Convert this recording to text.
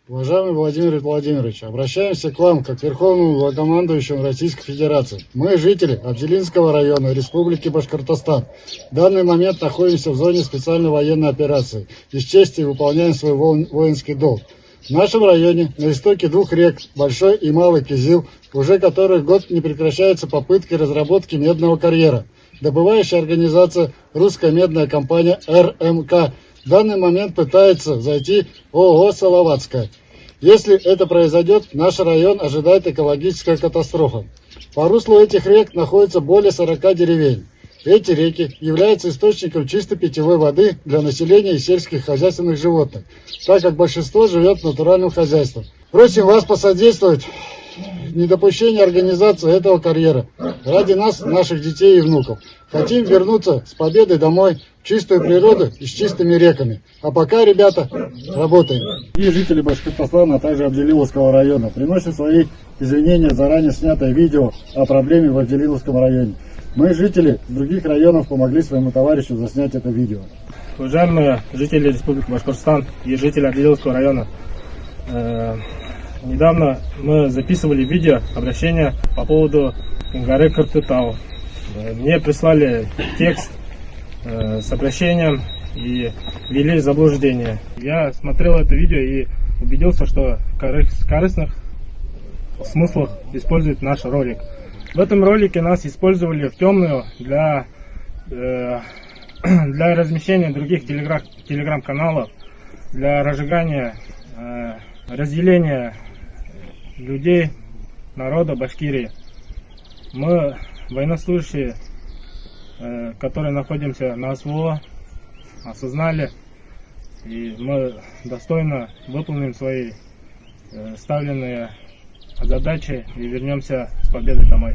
Уважаемый Владимир Владимирович, обращаемся к вам, как Верховному главнокомандующему Российской Федерации. Мы, жители Абзелилинского района Республики Башкортостан, в данный момент находимся в зоне специальной военной операции и с честью выполняем свой воинский долг. В нашем районе, на истоке двух рек, Большой и Малый Кизил, уже который год не прекращаются попытки разработки медного карьера. Добывающая организация «Русская медная компания» РМК в данный момент пытается зайти ООО «Салаватская». Если это произойдет, наш район ожидает экологическая катастрофа. По руслу этих рек находится более 40 деревень. Эти реки являются источником чистой питьевой воды для населения и сельских хозяйственных животных, так как большинство живет в натуральном хозяйстве. Просим вас посодействовать в недопущении организации этого карьера ради нас, наших детей и внуков. Хотим вернуться с победой домой, в чистую природу и с чистыми реками. А пока, ребята, работаем. И жители Башкортостана, а также Абзелиловского района приносят свои извинения за ранее снятое видео о проблеме в Абзелиловском районе. Мы, жители других районов, помогли своему товарищу заснять это видео. Уважаемые жители Республики Башкортостан и жители Абзелиловского района, недавно мы записывали видео обращение по поводу горы Кыртытау. Мне прислали текст с обращением и ввели в заблуждение. Я смотрел это видео и убедился, что в корыстных смыслах использует наш ролик. В этом ролике нас использовали в темную для размещения других телеграм-каналов, для разжигания, разделения людей, народа Башкирии. Мы, военнослужащие, которые находимся на СВО, осознали, и мы достойно выполним свои ставленные задачи и вернемся с победой домой.